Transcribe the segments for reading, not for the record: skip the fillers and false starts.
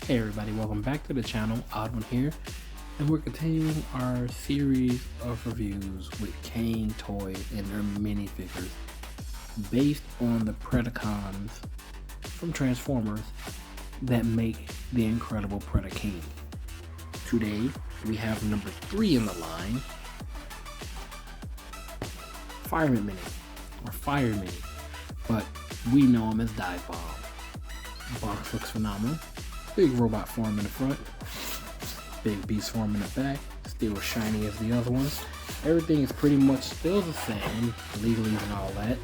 Hey everybody, welcome back to the channel. Oddone here, and we're continuing our series of reviews with Cang Toys and their minifigures based on the Predacons from Transformers that make the incredible Predacon. Today we have number 3 in the line, FirMini, or FirMini, but we know him as DiveBomb. Box looks phenomenal. Big robot form in the front, big beast form in the back, still shiny as the other ones. Everything is pretty much still the same, legalese and all that.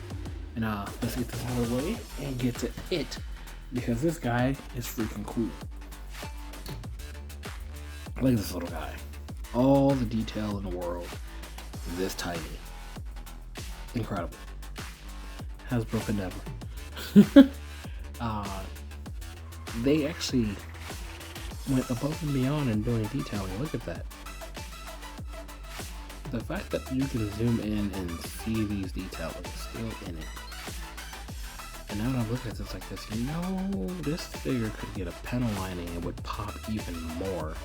And let's get this out of the way and get to it, because this guy is freaking cool. Look at this little guy. All the detail in the world, this tiny. Incredible. Hasbro could never. They actually went above and beyond in doing detailing. Look at that. The fact that you can zoom in and see these details still in it. And now that I look at this like this, you know, this figure could get a panel lining and would pop even more.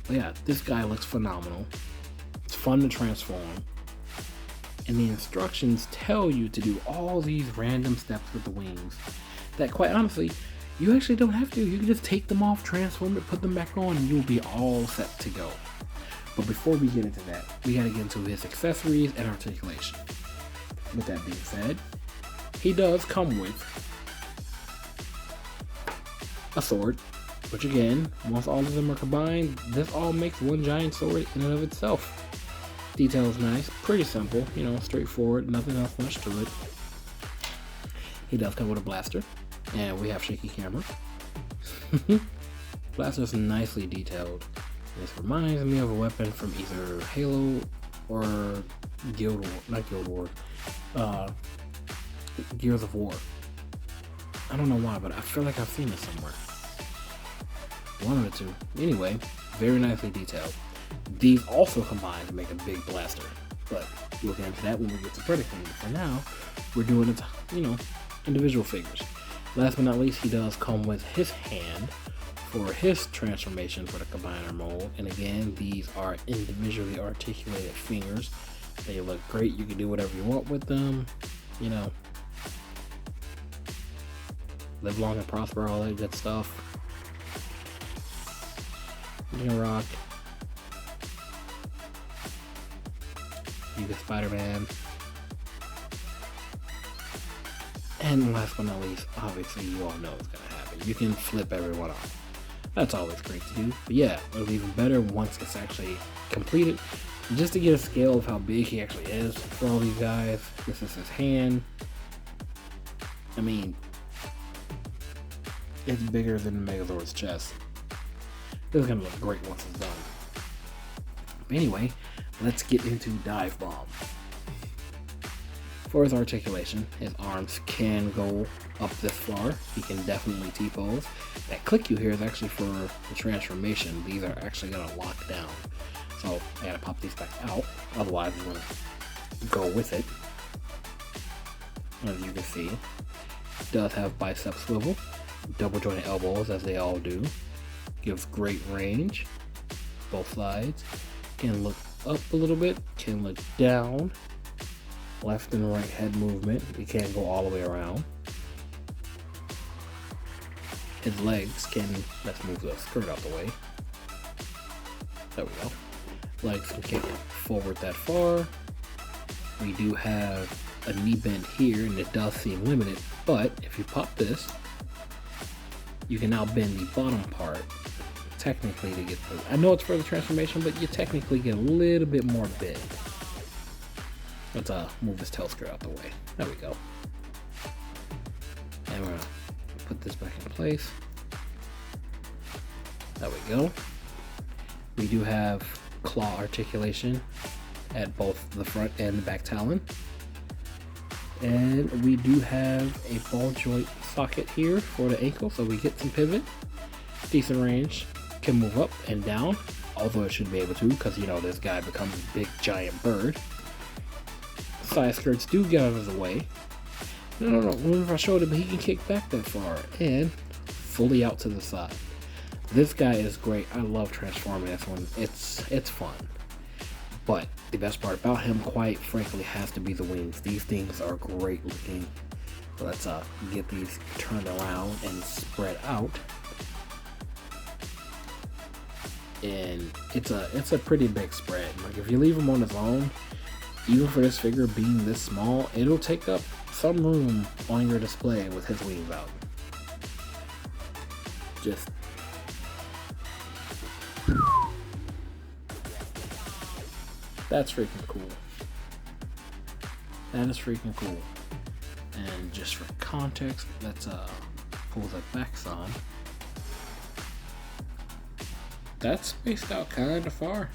But yeah, this guy looks phenomenal. It's fun to transform. And the instructions tell you to do all these random steps with the wings that, quite honestly, you actually don't have to. You can just take them off, transform it, put them back on, and you'll be all set to go. But before we get into that, we gotta get into his accessories and articulation. With that being said, he does come with a sword, which again, once all of them are combined, this all makes one giant sword in and of itself. Detail is nice, pretty simple, you know, straightforward, nothing else much to it. He does come with a blaster. And we have shaky camera. Blaster's nicely detailed. This reminds me of a weapon from either Halo or Guild War, not Guild War, Gears of War. I don't know why, but I feel like I've seen it somewhere. One of the two. Anyway, very nicely detailed. These also combine to make a big blaster, but we'll get into that when we get to Predacon. For now, we're doing it, you know, individual figures. Last but not least, he does come with his hand for his transformation for the combiner mold. And again, these are individually articulated fingers. They look great. You can do whatever you want with them. You know, live long and prosper, all that good stuff. You can rock. You get Spider-Man. And last but not least, obviously you all know it's gonna happen. You can flip everyone off. That's always great to do. But yeah, it'll be even better once it's actually completed. Just to get a scale of how big he actually is for all these guys. This is his hand. I mean, it's bigger than the Megazord's chest. This is gonna look great once it's done. But anyway, let's get into DiveBomb. For his articulation, his arms can go up this far. He can definitely T-pose. That click you hear is actually for the transformation. These are actually gonna lock down. So I gotta pop these back out. Otherwise, I'm gonna go with it. As you can see, it does have bicep swivel, double jointed elbows as they all do. Gives great range, both sides. Can look up a little bit, can look down. Left and right head movement. You can't go all the way around. His legs can, let's move the skirt out the way. There we go. Legs can kick forward that far. We do have a knee bend here, and it does seem limited, but if you pop this, you can now bend the bottom part technically to get the, I know it's for the transformation, but you technically get a little bit more bend. Let's move this tail skirt out the way. There we go. And we're gonna put this back in place. There we go. We do have claw articulation at both the front and the back talon. And we do have a ball joint socket here for the ankle, so we get some pivot. Decent range. Can move up and down, although it should be able to, because you know this guy becomes a big giant bird. Side skirts do get out of the way. No, remember I showed him he can kick back that far and fully out to the side. This guy is great. I love transforming this one. It's fun. But the best part about him, quite frankly, has to be the wings. These things are great looking. Let's get these turned around and spread out. And it's a pretty big spread. Like if you leave him on his own, even for this figure being this small, it'll take up some room on your display with his wings out. Just that's freaking cool. That is freaking cool. And just for context, let's pull the backs on. That's spaced out kind of far.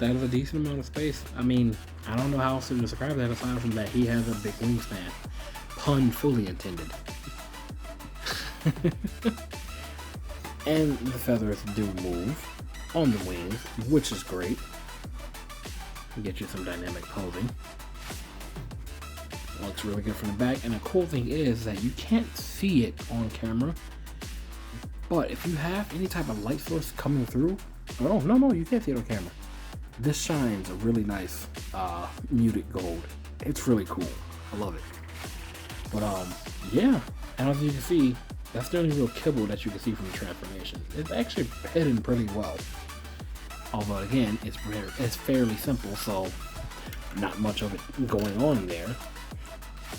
That is a decent amount of space. I mean, I don't know how else to describe that aside from that he has a big wingspan. Pun fully intended. And the feathers do move on the wings, which is great. Get you some dynamic posing. Looks really good from the back, and the cool thing is that you can't see it on camera, but if you have any type of light source coming through, oh no, you can't see it on camera. This shines a really nice muted gold. It's really cool. I love it. But yeah, and as you can see, that's the only real kibble that you can see from the transformation. It's actually hidden pretty well. Although again, it's fairly simple, so not much of it going on there.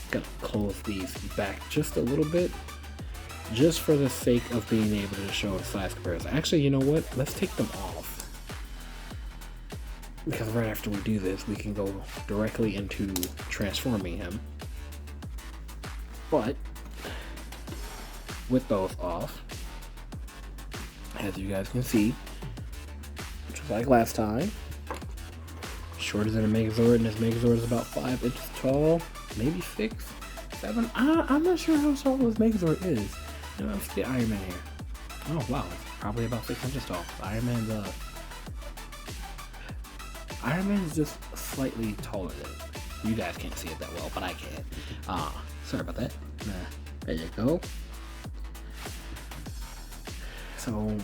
Gonna close these back just a little bit, just for the sake of being able to show a size comparison. Actually, you know what? Let's take them off, because right after we do this, we can go directly into transforming him. But with those off, as you guys can see, just like last time, shorter than a Megazord, and this Megazord is about 5 inches tall, maybe 6, 7. I'm not sure how tall this Megazord is. You know, let's get Iron Man here. Oh wow, it's probably about 6 inches tall. Iron Man's just slightly taller than it. You guys can't see it that well, but I can. Sorry about that. There you go. So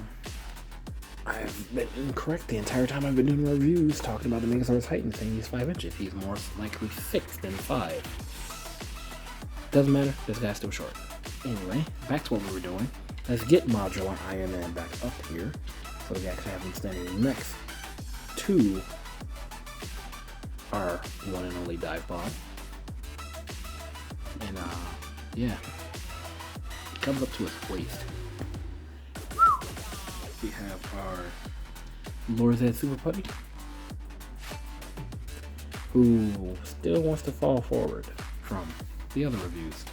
I've been incorrect the entire time I've been doing reviews talking about the Megazord's height and saying he's 5 inches. He's more likely 6 than 5. Doesn't matter, this guy's still short. Anyway, back to what we were doing. Let's get modular Iron Man back up here, so we actually have him standing next to our one and only DiveBomb. And yeah, it comes up to his waist. We have our Lord Zed Super Putty, who still wants to fall forward from the other reviews.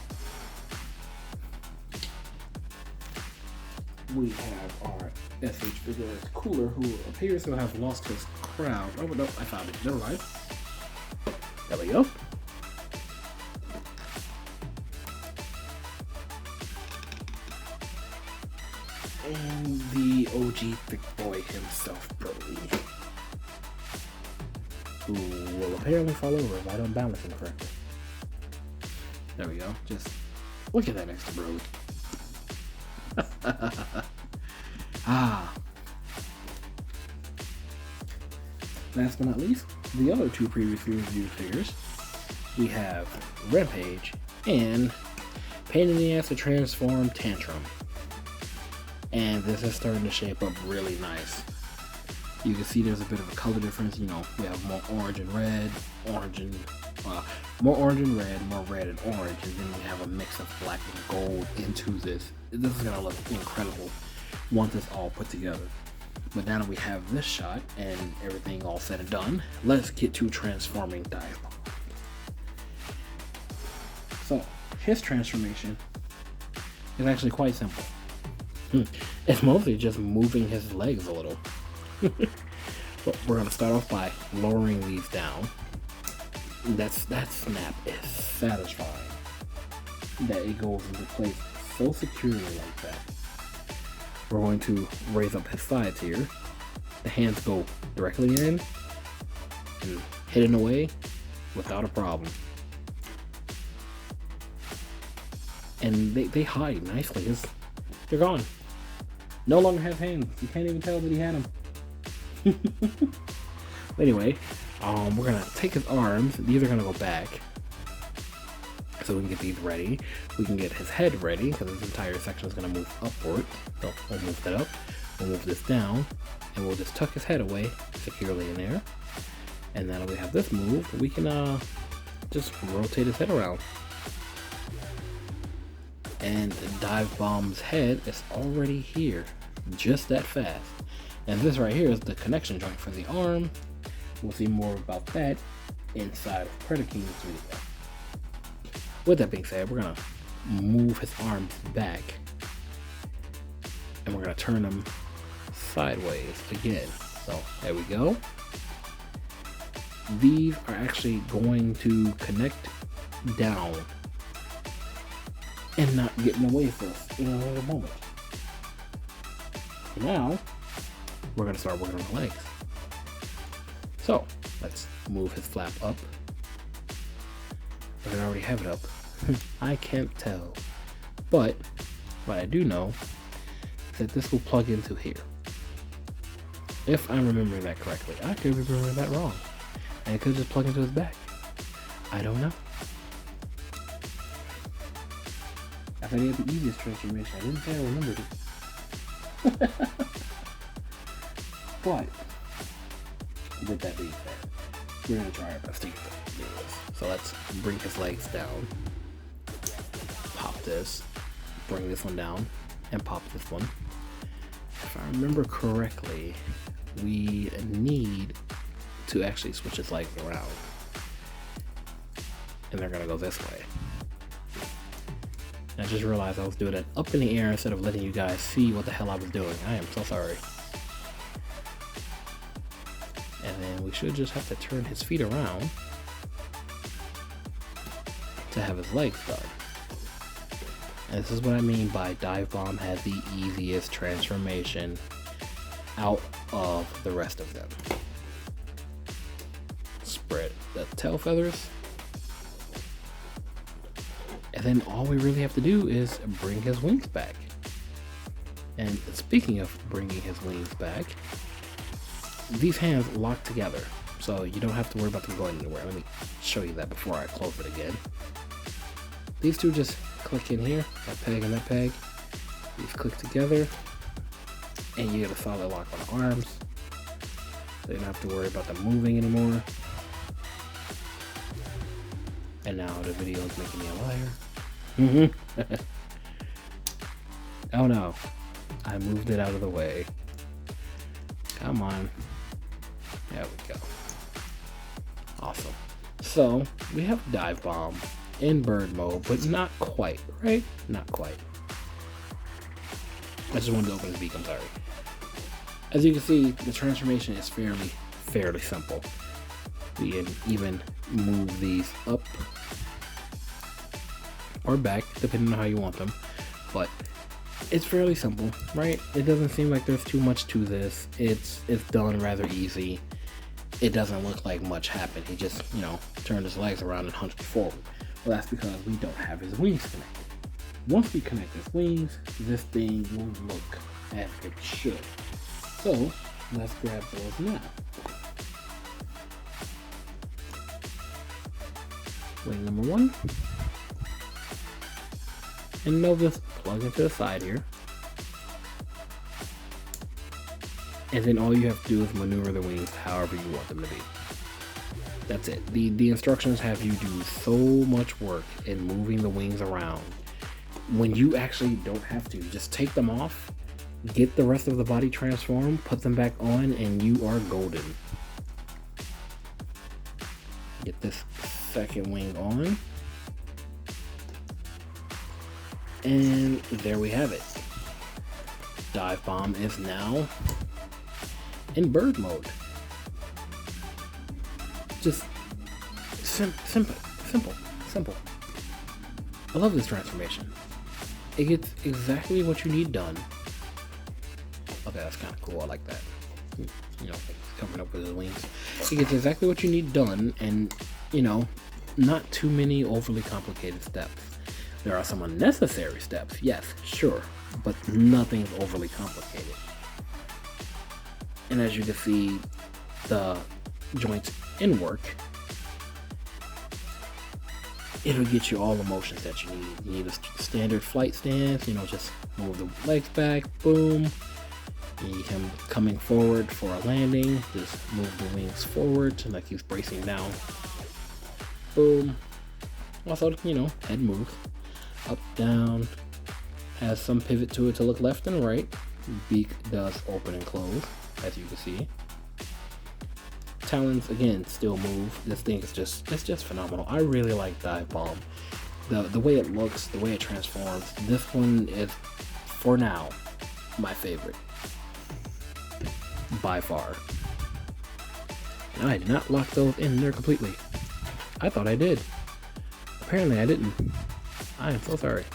We have our SH Figure Cooler, who appears to have lost his crown. Oh no, I found it. Never mind. There we go. And the OG thick boy himself, Brody, who will apparently fall over if I don't balance him correctly. There we go. Just look at that next to Brody. Last but not least, the other two previously reviewed figures. We have Rampage and Pain in the Ass to Transform Tantrum. And this is starting to shape up really nice. You can see there's a bit of a color difference. You know, we have more orange and red, more orange and red and orange, and then we have a mix of black and gold into this. This is gonna look incredible once it's all put together. But now that we have this shot and everything all said and done, let's get to transforming DiveBomb. So his transformation is actually quite simple. It's mostly just moving his legs a little. But we're gonna start off by lowering these down. That snap is satisfying. That it goes into place so securely like that. We're going to raise up his sides here. The hands go directly in and hidden away without a problem. And they hide nicely. They're gone. No longer has hands. You can't even tell that he had them. Anyway, we're gonna take his arms. These are gonna go back, so we can get these ready. We can get his head ready because this entire section is gonna move upward. So we'll move that up. We'll move this down, and we'll just tuck his head away securely in there. And now that we have this moved, we can just rotate his head around. And DiveBomb's head is already here, just that fast. And this right here is the connection joint for the arm. We'll see more about that inside of Predacon's video. With that being said, we're gonna move his arms back, and we're gonna turn them sideways again. So there we go. These are actually going to connect down and not get in the way for us in a little moment. Now we're gonna start working on the legs. So let's move his flap up. But I already have it up. I can't tell. But what I do know is that this will plug into here. If I'm remembering that correctly. I could be remembering that wrong. And it could just plug into his back. I don't know. I thought he had the easiest transformation. I didn't say I remembered it. But with that being said, we're gonna try our best to do this. So let's bring his legs down. Pop this. Bring this one down. And pop this one. If I remember correctly, we need to actually switch his legs around. And they're gonna go this way. And I just realized I was doing it up in the air instead of letting you guys see what the hell I was doing. I am so sorry. And then we should just have to turn his feet around to have his legs done. And this is what I mean by DiveBomb has the easiest transformation out of the rest of them. Spread the tail feathers. And then all we really have to do is bring his wings back. And speaking of bringing his wings back, these hands lock together, so you don't have to worry about them going anywhere. Let me show you that before I close it again. These two just click in here, that peg and that peg. These click together, and you get a solid lock on the arms, so you don't have to worry about them moving anymore. And now the video is making me a liar. Oh no, I moved it out of the way. Come on. There we go. Awesome. So we have DiveBomb in bird mode, but not quite, right? Not quite. I just wanted to open his beak, I'm sorry. As you can see, the transformation is fairly simple. We can even move these up or back, depending on how you want them. But it's fairly simple, right? It doesn't seem like there's too much to this. It's done rather easy. It doesn't look like much happened. He just, turned his legs around and hunched forward. Well, that's because we don't have his wings connected. Once we connect his wings, this thing will look as it should. So let's grab those now. Wing number one. And they'll just plug into the side here. And then all you have to do is maneuver the wings however you want them to be. That's it. The instructions have you do so much work in moving the wings around when you actually don't have to. Just take them off, get the rest of the body transformed, put them back on, and you are golden. Get this second wing on. And there we have it. DiveBomb is now in bird mode. Just simple. I love this transformation. It gets exactly what you need done. Okay, that's kind of cool. I like that. Coming up with his wings. It gets exactly what you need done, and not too many overly complicated steps. There are some unnecessary steps, yes, sure, but nothing's overly complicated. And as you can see, the joints in work, it'll get you all the motions that you need. You need a standard flight stance, you know, just move the legs back, boom. You need him coming forward for a landing, just move the wings forward like he's bracing down, boom. Also, you know, head moves, up, down, has some pivot to it to look left and right. Beak does open and close, as you can see. Talons, again, still move. This thing is it's just phenomenal. I really like DiveBomb. The way it looks, the way it transforms. This one is, for now, my favorite. By far. And I did not lock those in there completely. I thought I did. Apparently I didn't. I am so sorry.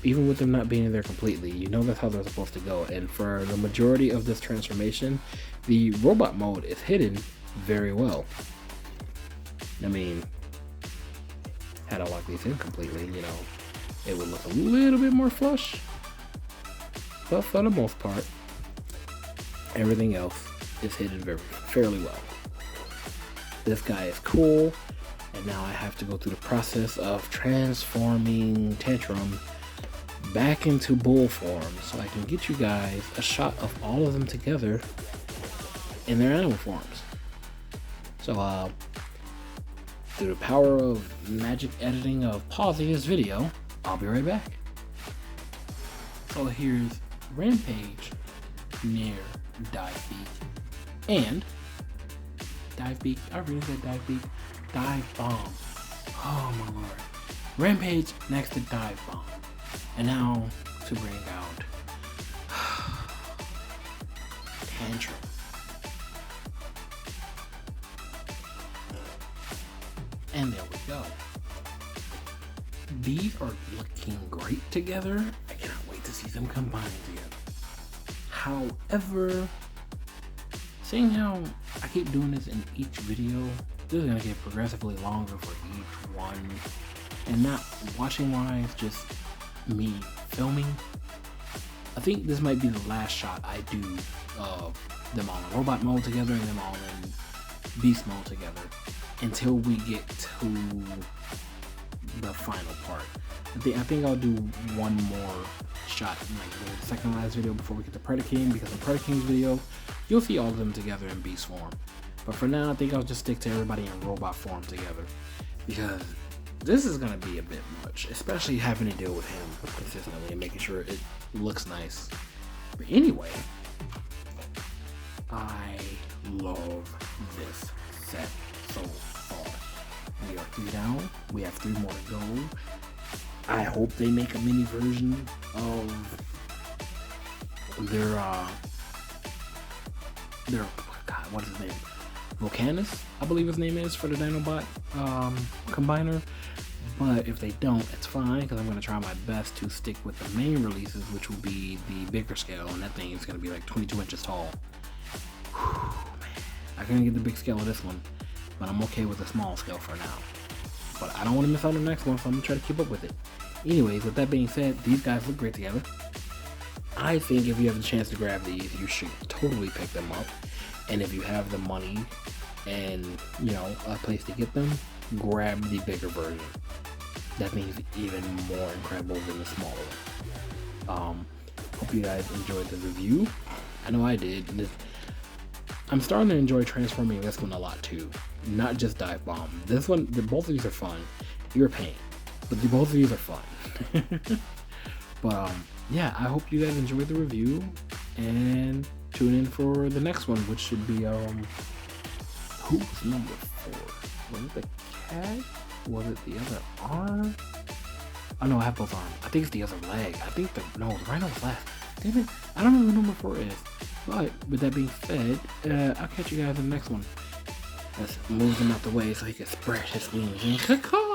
Even with them not being in there completely, you know that's how they're supposed to go. And for the majority of this transformation, the robot mode is hidden very well. I mean, had I locked these in completely, you know, it would look a little bit more flush. But for the most part, everything else is hidden fairly well. This guy is cool, and now I have to go through the process of transforming Tantrum back into bull form so I can get you guys a shot of all of them together in their animal forms. So through the power of magic editing of pausing this video, I'll be right back. So here's Rampage near DiveBeak and DiveBeak. I really said DiveBeak. DiveBomb. Oh my lord. Rampage next to DiveBomb. And now to bring out Tantrum. And there we go. These are looking great together. I cannot wait to see them combined together. However, seeing how I keep doing this in each video, this is gonna get progressively longer for each one. And not watching wise, just me filming. I think this might be the last shot I do of them all in robot mode together and them all in beast mode together until we get to the final part. I think I'll do one more shot in like the second last video before we get to Predacon, because in Predacon video you'll see all of them together in beast form. But for now I think I'll just stick to everybody in robot form together, because this is gonna be a bit much, especially having to deal with him consistently and making sure it looks nice. But anyway, I love this set so far. We are 3 down. We have 3 more to go. I hope they make a mini version of their God, what is his name? Volcanus, I believe his name is, for the Dinobot combiner. But if they don't, it's fine, because I'm going to try my best to stick with the main releases, which will be the bigger scale, and that thing is going to be like 22 inches tall. Whew, man. I couldn't get the big scale of this one, but I'm okay with the small scale for now. But I don't want to miss out on the next one, so I'm going to try to keep up with it. Anyways, with that being said, these guys look great together. I think if you have the chance to grab these, you should totally pick them up. And if you have the money and, you know, a place to get them, grab the bigger version. That means even more incredible than the smaller one. Hope you guys enjoyed the review. I know I did. I'm starting to enjoy transforming this one a lot too. Not just DiveBomb. This one, both of these are fun. You're a pain, but both of these are fun. But yeah, I hope you guys enjoyed the review, and tune in for the next one, which should be who's number 4? Was it the cat? Was it the other arm? Oh no, I have both arms. I think it's the other leg. I think the rhino was last. Damn it, I don't know who number 4 is. But with that being said, I'll catch you guys in the next one. Let's move him out the way so he can spread his wings and Ka-Kaw.